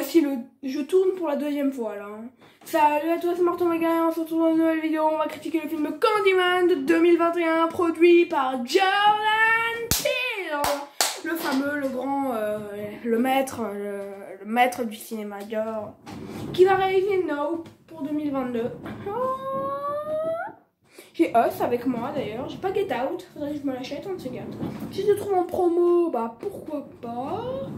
Je tourne pour la deuxième fois là. Salut à toi, c'est Martin Magain, on se retrouve dans une nouvelle vidéo. On va critiquer le film Candyman de 2021, produit par Jordan Peele. Le fameux, le grand, le maître du cinéma d'or, qui va réaliser Nope pour 2022. J'ai Us avec moi d'ailleurs, j'ai pas Get Out, faudrait que je me l'achète, un de ces quatre. Si je le trouve en promo, bah pourquoi pas.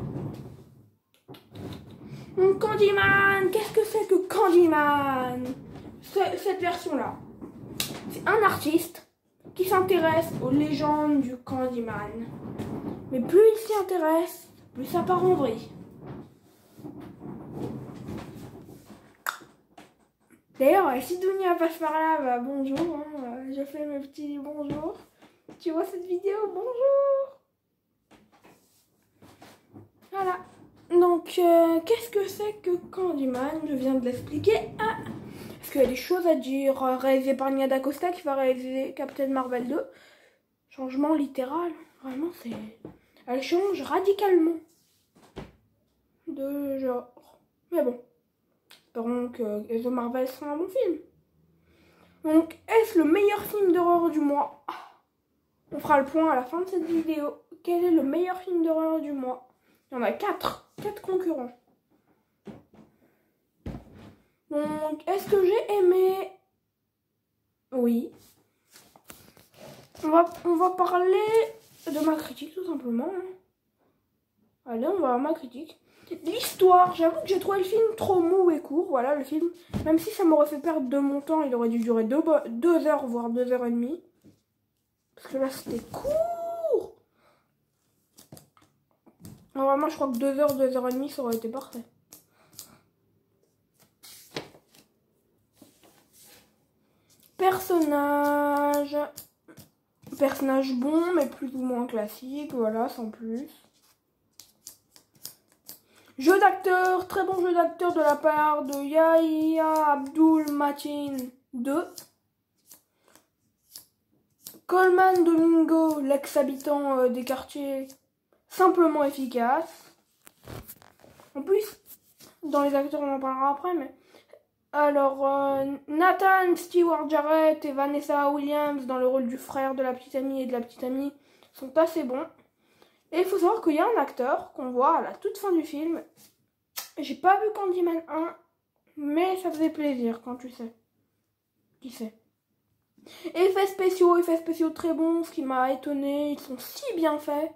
Donc Candyman, qu'est-ce que c'est que Candyman? Cette version-là, c'est un artiste qui s'intéresse aux légendes du Candyman. Mais plus il s'y intéresse, plus ça part en vrille. D'ailleurs, si Dunia passe par là, bah bonjour, hein, je fais mes petits bonjours. Tu vois cette vidéo, bonjour. Voilà. Donc, qu'est-ce que c'est que Candyman? Je viens de l'expliquer. Ah, parce qu'il y a des choses à dire. Réalisé par Nia DaCosta qui va réaliser Captain Marvel 2. Changement littéral. Vraiment, c'est... Elle change radicalement de genre. Mais bon. Espérons que The Marvel sera un bon film. Donc, est-ce le meilleur film d'horreur du mois? On fera le point à la fin de cette vidéo. Quel est le meilleur film d'horreur du mois? Il y en a 4 concurrents. Donc, est-ce que j'ai aimé? Oui. On va parler de ma critique, tout simplement. Allez, on va à ma critique. L'histoire, j'avoue que j'ai trouvé le film trop mou et court. Voilà, le film, même si ça m'aurait fait perdre de mon temps, il aurait dû durer 2 heures, voire 2 heures et demie. Parce que là, c'était court. Non, vraiment, je crois que 2 heures, 2 heures et demie, ça aurait été parfait. Personnage bon, mais plus ou moins classique, voilà, sans plus. Jeu d'acteur, très bon jeu d'acteur de la part de Yahya Abdul-Mateen 2. Coleman Domingo, l'ex-habitant des quartiers, simplement efficace. En plus, dans les acteurs, on en parlera après, mais... Alors, Nathan Stewart Jarrett et Vanessa Williams dans le rôle du frère de la petite amie et de la petite amie sont assez bons. Et il faut savoir qu'il y a un acteur qu'on voit à la toute fin du film. J'ai pas vu Candyman 1, mais ça faisait plaisir quand tu sais. Qui sait? Effets spéciaux très bons, ce qui m'a étonné, ils sont si bien faits.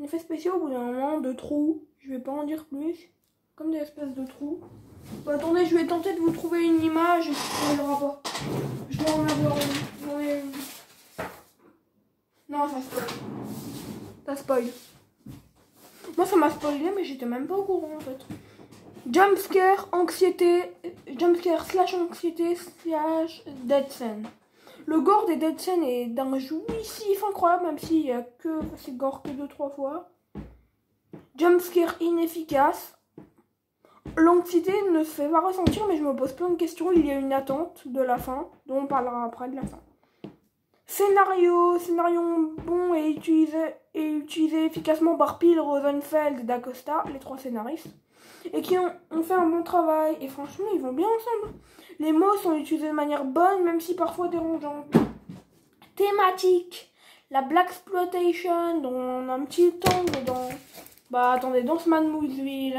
Effets spéciaux au bout d'un moment, de trous, je vais pas en dire plus, comme des espèces de trous. Bon, attendez, je vais tenter de vous trouver une image, on verra pas. Je dois en avoir une. Non, ça spoil. Ça spoil. Moi, ça m'a spoilé, mais j'étais même pas au courant en fait. Jumpscare, anxiété, jumpscare / anxiété / dead scene. Le gore des dead scene est d'un jouissif incroyable, même s'il y a que c'est gore que 2-3 fois. Jumpscare inefficace. L'anxiété ne se fait pas ressentir, mais je me pose plein de questions. Il y a une attente de la fin, dont on parlera après de la fin. Scénario bon et utilisé efficacement par Peele, Rosenfeld et DaCosta, les 3 scénaristes, et qui ont fait un bon travail. Et franchement, ils vont bien ensemble. Les mots sont utilisés de manière bonne, même si parfois dérangeante. Thématique, la blaxploitation, dont on a un petit angle dans... Bah attendez, dans ce Mad Movies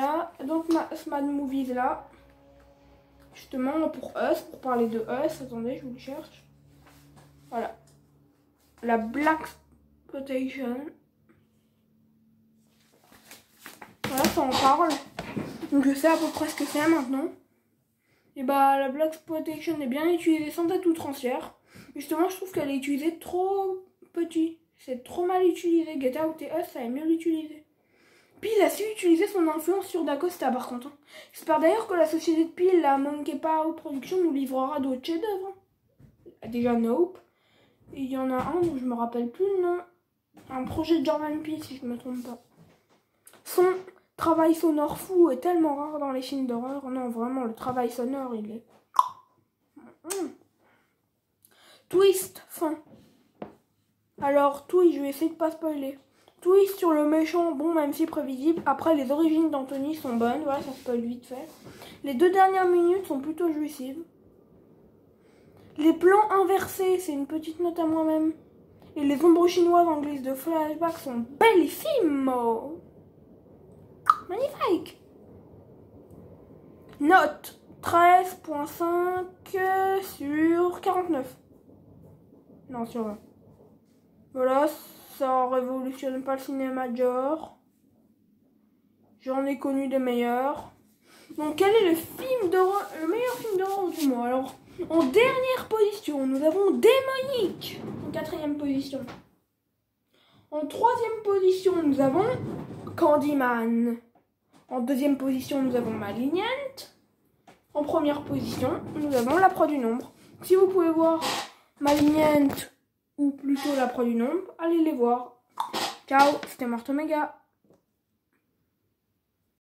là, justement pour Us, pour parler de Us, attendez, je vous le cherche. Voilà. La blaxploitation. Voilà, ça en parle. Donc je sais à peu près ce que c'est maintenant. Et bah la blaxploitation est bien utilisée sans être outrancière. Justement, je trouve qu'elle est utilisée trop petit. C'est trop mal utilisé. Get Out et Us, ça est mieux l'utiliser. Peele a su utiliser son influence sur DaCosta par contre. J'espère d'ailleurs que la société de Peele, la Monkey Paw Production, nous livrera d'autres chefs-d'œuvre. Déjà Nope. Et il y en a un dont je me rappelle plus le nom. Un projet de Jordan Peele si je me trompe pas. Son travail sonore fou est tellement rare dans les films d'horreur. Non, vraiment, le travail sonore, il est... Twist, fin. Alors, Twist, je vais essayer de pas spoiler. Twist sur le méchant, bon, même si prévisible. Après, les origines d'Anthony sont bonnes. Voilà, ça spoil vite fait. Les 2 dernières minutes sont plutôt jouissives. Les plans inversés, c'est une petite note à moi-même. Et les ombres chinoises en guise de flashback sont bellissimo. Magnifique. Note 13.5 sur 49. Non, sur 20. Voilà, ça révolutionne pas le cinéma de genre. J'en ai connu des meilleurs. Donc, quel est le meilleur film d'horreur du mois? Alors, en dernière position, nous avons Démonique. En 4e position. En 3e position, nous avons Candyman. En 2e position, nous avons Malignant. En 1re position, nous avons La Proie du Nombre. Si vous pouvez voir Malignant ou plutôt La Proie du Nombre, allez les voir. Ciao, c'était Marthe Omega.